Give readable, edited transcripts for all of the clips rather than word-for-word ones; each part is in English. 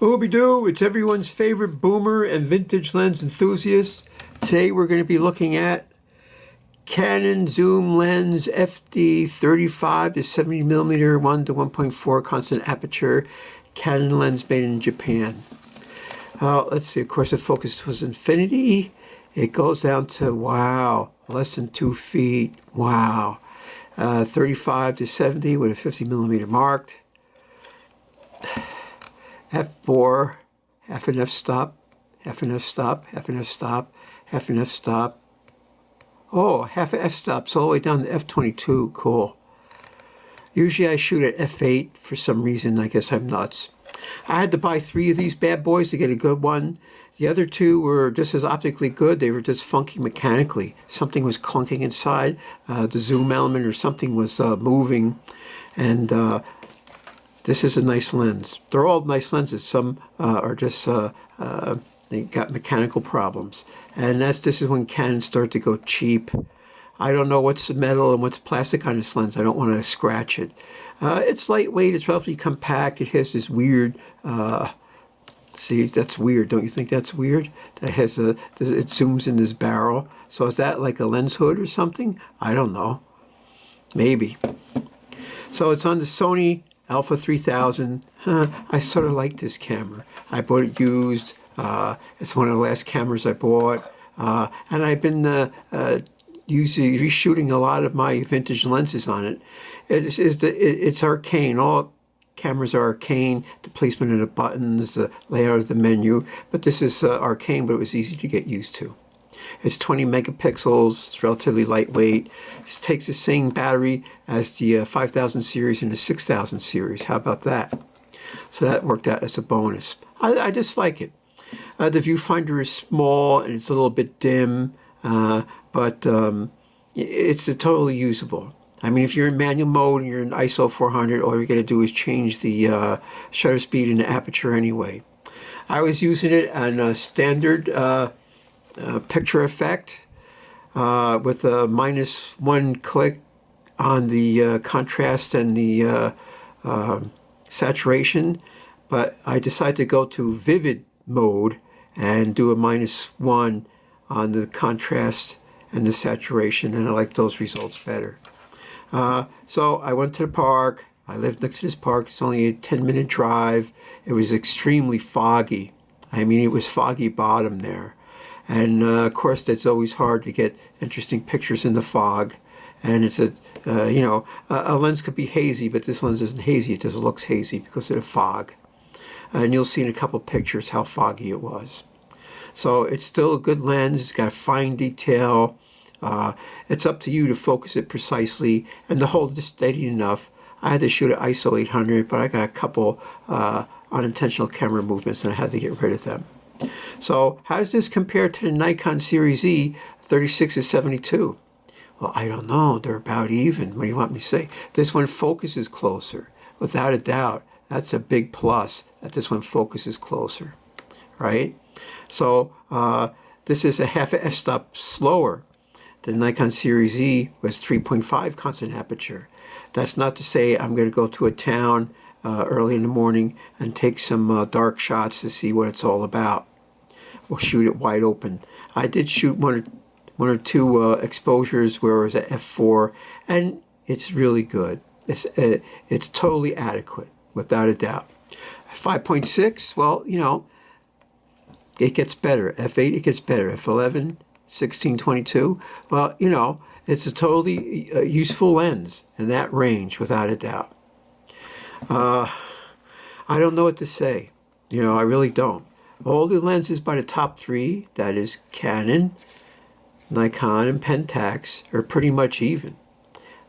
Ooby-doo, it's everyone's favorite boomer and vintage lens enthusiast. Today we're going to be looking at Canon zoom lens FD 35 to 70 millimeter 1 to 1.4 constant aperture Canon lens made in Japan. Let's see, of course the focus was infinity. It goes down to, wow, less than 2 feet, wow. 35 to 70 with a 50 millimeter marked. F4, half an f-stop, half an f-stop, half an f-stop, half an f-stop. Oh, half an f-stops all the way down to f22, cool. Usually I shoot at f8 for some reason, I guess I'm nuts. I had to buy 3 of these bad boys to get a good one. The other 2 were just as optically good, they were just funky mechanically. Something was clunking inside, the zoom element or something was moving, and this is a nice lens. They're all nice lenses. Some are just, they got mechanical problems. And this is when Canon started to go cheap. I don't know what's metal and what's plastic on this lens. I don't want to scratch it. It's lightweight, it's relatively compact. It has this weird, see, that's weird. Don't you think that's weird? That has it zooms in this barrel. So is that like a lens hood or something? I don't know. Maybe. So it's on the Sony Alpha 3000. I sort of like this camera. I bought it used. It's one of the last cameras I bought. And I've been usually reshooting a lot of my vintage lenses on it. It's arcane. All cameras are arcane. The placement of the buttons, the layout of the menu. But this is arcane, but it was easy to get used to. It's 20 megapixels, it's relatively lightweight. It takes the same battery as the 5000 series and the 6000 series. How about that? So that worked out as a bonus. I just like it. The viewfinder is small and it's a little bit dim, but it's totally usable. I mean, if you're in manual mode and you're in ISO 400, all you're going to do is change the shutter speed and the aperture anyway. I was using it on a standard picture effect with a -1 click on the contrast and the saturation, but I decided to go to vivid mode and do a -1 on the contrast and the saturation, and I like those results better. So I went to the park. I lived next to this park. It's only a 10-minute drive. It was extremely foggy. I mean, it was foggy bottom there. And of course, it's always hard to get interesting pictures in the fog. And it's a lens could be hazy, but this lens isn't hazy. It just looks hazy because of the fog. And you'll see in a couple pictures how foggy it was. So it's still a good lens. It's got fine detail. It's up to you to focus it precisely and to hold it steady enough. I had to shoot at ISO 800, but I got a couple unintentional camera movements and I had to get rid of them. So how does this compare to the Nikon Series E 36 to 72? Well, I don't know. They're about even. What do you want me to say? This one focuses closer, without a doubt. That's a big plus, that this one focuses closer, right? So this is a half a f-stop slower. The Nikon Series E was 3.5 constant aperture. That's not to say I'm going to go to a town early in the morning and take some dark shots to see what it's all about. We'll shoot it wide open. I did shoot one or two exposures where it was at f4, and it's really good. It's totally adequate, without a doubt. 5.6, well, you know, it gets better. F8, it gets better. F11, 16, 22, well, you know, it's a totally useful lens in that range, without a doubt. I don't know what to say. You know, I really don't. All the lenses by the top 3, that is Canon, Nikon, and Pentax, are pretty much even.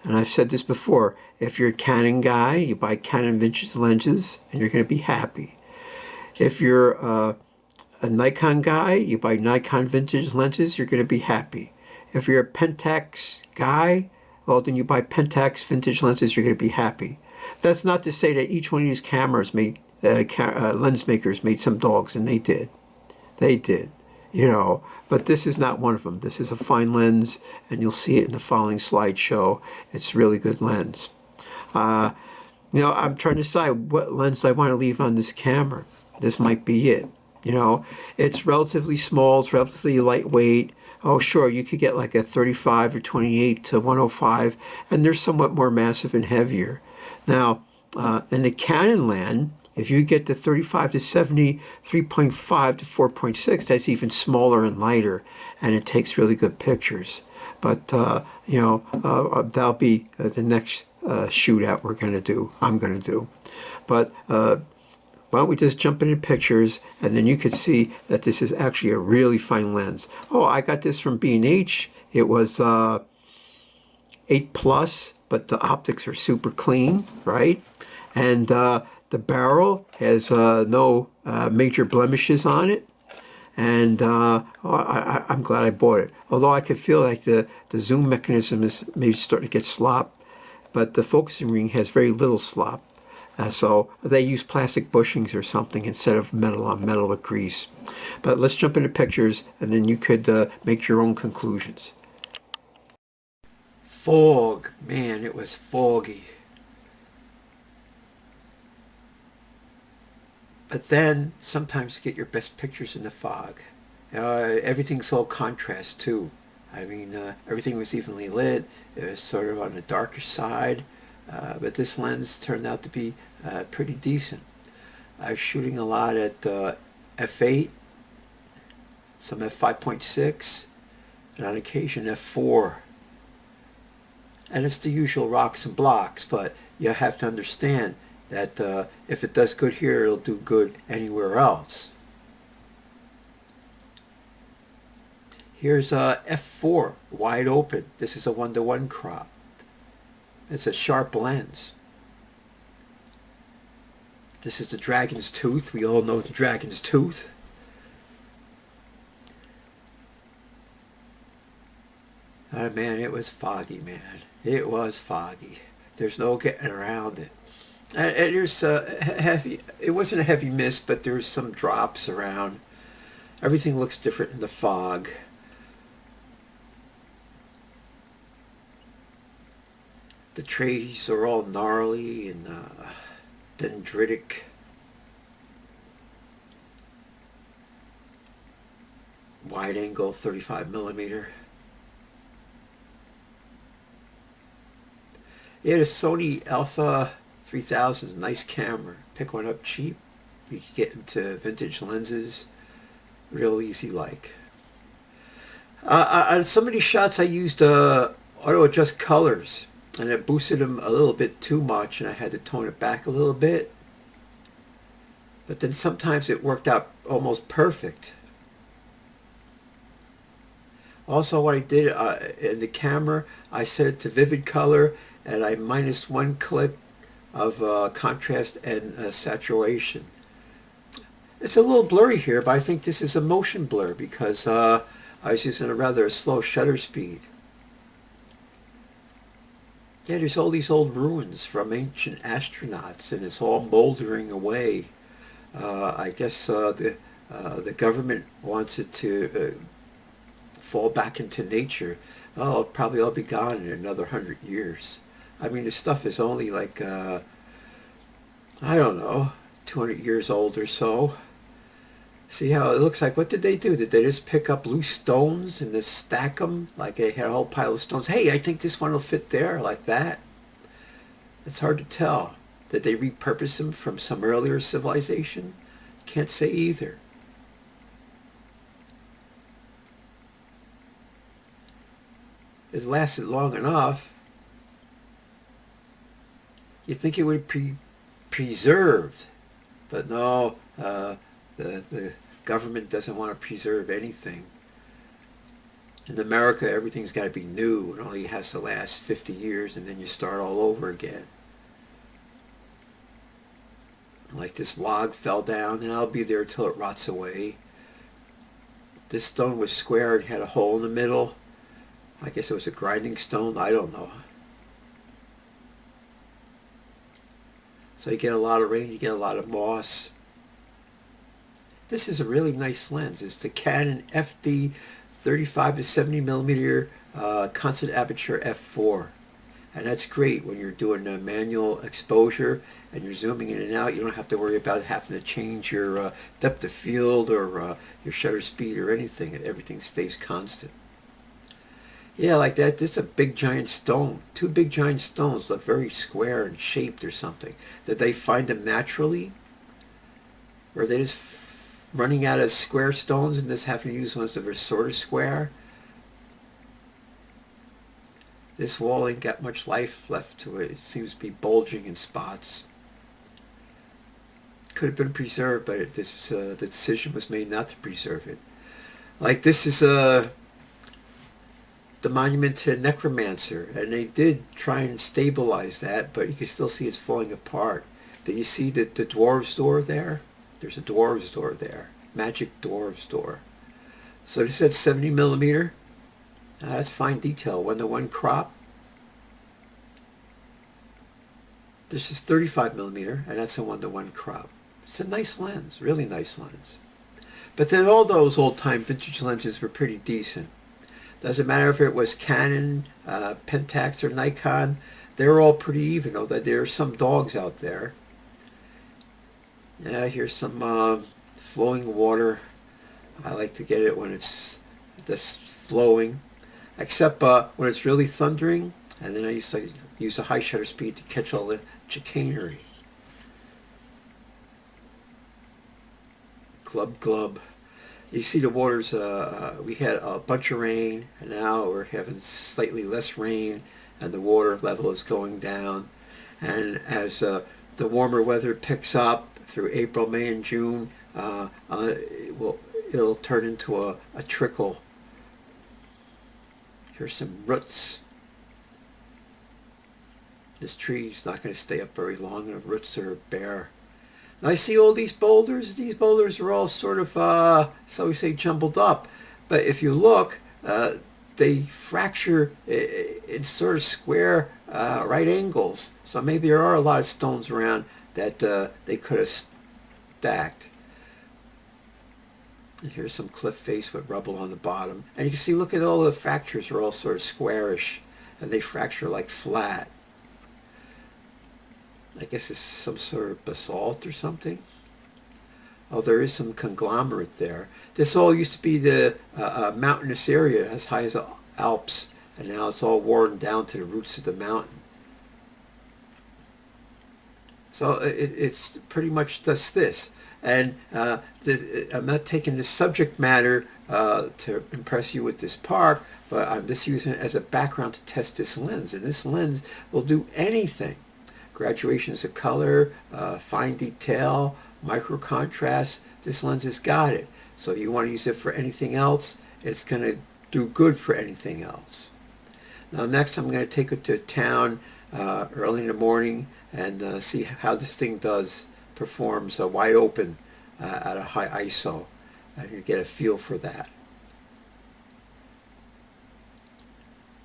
And I've said this before, if you're a Canon guy, you buy Canon vintage lenses and you're going to be happy. If you're a Nikon guy, you buy Nikon vintage lenses, you're going to be happy. If you're a Pentax guy, well, then you buy Pentax vintage lenses, you're going to be happy. That's not to say that each one of these cameras made, lens makers made some dogs, and they did. They did, you know, but this is not one of them. This is a fine lens, and you'll see it in the following slideshow. It's a really good lens. You know, I'm trying to decide what lens I want to leave on this camera. this might be it. You know, it's relatively small, it's relatively lightweight. Oh, sure, you could get like a 35 or 28 to 105, and they're somewhat more massive and heavier. Now, in the Canon land, if you get the 35 to 70, 3.5 to 4.6, that's even smaller and lighter, and it takes really good pictures. But, that'll be the next shootout I'm going to do. But why don't we just jump into pictures, and then you could see that this is actually a really fine lens. Oh, I got this from B&H. It was 8 plus, but the optics are super clean, right? And the barrel has no major blemishes on it. And I'm glad I bought it. Although I could feel like the zoom mechanism is maybe starting to get slop, but the focusing ring has very little slop. So they use plastic bushings or something instead of metal on metal with grease. But let's jump into pictures, and then you could make your own conclusions. Fog, man, it was foggy. But then sometimes you get your best pictures in the fog. Everything's all contrast too. I mean, everything was evenly lit. It was sort of on the darker side. But this lens turned out to be pretty decent. I was shooting a lot at f8, some f5.6, and on occasion f4. And it's the usual rocks and blocks, but you have to understand that if it does good here, it'll do good anywhere else. Here's f4, wide open. This is a 1:1 crop. It's a sharp lens. This is the dragon's tooth. We all know the dragon's tooth. Oh man, it was foggy, man. It was foggy. There's no getting around it. And there's heavy. It wasn't a heavy mist, but there's some drops around. Everything looks different in the fog. The trees are all gnarly and dendritic. Wide angle 35 millimeter. Yeah, the Sony Alpha 3000, nice camera. Pick one up cheap. You can get into vintage lenses real easy like. On some of these shots I used auto adjust colors, and it boosted them a little bit too much, and I had to tone it back a little bit. But then sometimes it worked out almost perfect. Also, what I did in the camera, I set it to vivid color, and I -1 click of contrast and saturation. It's a little blurry here, but I think this is a motion blur because I was using a rather slow shutter speed. Yeah, there's all these old ruins from ancient astronauts, and it's all moldering away. I guess the government wants it to fall back into nature. Oh, it'll probably all be gone in another 100 years. I mean, the stuff is only like, I don't know, 200 years old or so. See how it looks like? What did they do? Did they just pick up loose stones and just stack them? Like they had a whole pile of stones. Hey, I think this one will fit there, like that. It's hard to tell. Did they repurpose them from some earlier civilization? Can't say either. It's lasted long enough. You'd think it would be preserved, but no, the government doesn't want to preserve anything. In America, everything's got to be new. It only has to last 50 years, and then you start all over again. Like this log fell down, and I'll be there till it rots away. This stone was square and had a hole in the middle. I guess it was a grinding stone. I don't know. So you get a lot of rain, you get a lot of moss. This is a really nice lens. It's the Canon FD 35 to 70 millimeter constant aperture f4. And that's great when you're doing a manual exposure and you're zooming in and out. You don't have to worry about having to change your depth of field or your shutter speed or anything. Everything stays constant. Yeah, like that. This is a big giant stone. Two big giant stones look very square and shaped or something. Did they find them naturally? Or are they just running out of square stones and just having to use ones that are sort of square? This wall ain't got much life left to it. It seems to be bulging in spots. Could have been preserved, but the decision was made not to preserve it. Like this is the monument to Necromancer, and they did try and stabilize that, but you can still see it's falling apart. Do you see the dwarves door there? There's a dwarves door there. Magic dwarves door. So this is at 70mm. That's fine detail. 1:1 crop. This is 35mm, and that's a 1:1 crop. It's a nice lens, really nice lens. But then all those old-time vintage lenses were pretty decent. Doesn't matter if it was Canon, Pentax, or Nikon. They're all pretty even, though there are some dogs out there. Yeah, here's some flowing water. I like to get it when it's just flowing. Except when it's really thundering, and then I used to use a high shutter speed to catch all the chicanery. Glub glub. You see the waters, we had a bunch of rain, and now we're having slightly less rain, and the water level is going down. And as the warmer weather picks up through April, May, and June, it'll turn into a trickle. Here's some roots. This tree's not going to stay up very long, and the roots are bare. Now I see all these boulders. These boulders are all sort of, so we say, jumbled up. But if you look, they fracture in sort of square right angles. So maybe there are a lot of stones around that they could have stacked. And here's some cliff face with rubble on the bottom. And you can see, look at all the fractures are all sort of squarish, and they fracture like flat. I guess it's some sort of basalt or something. Oh, there is some conglomerate there. This all used to be the mountainous area as high as the Alps, and now it's all worn down to the roots of the mountain. So it's pretty much just this. And I'm not taking the subject matter to impress you with this park, but I'm just using it as a background to test this lens. And this lens will do anything. Graduations of color, fine detail, micro contrast. This lens has got it. So if you want to use it for anything else, it's going to do good for anything else. Now next I'm going to take it to town early in the morning and see how this thing performs wide open at a high ISO, and you get a feel for that.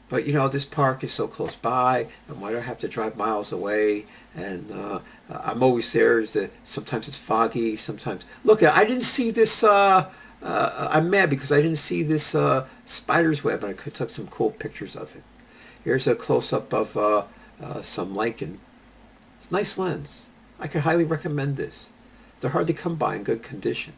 But you know, this park is so close by, and why do I have to drive miles away? And I'm always there. Sometimes it's foggy, sometimes... Look, I didn't see this... I'm mad because I didn't see this spider's web, and I took some cool pictures of it. Here's a close-up of some lichen. It's a nice lens. I could highly recommend this. They're hard to come by in good condition.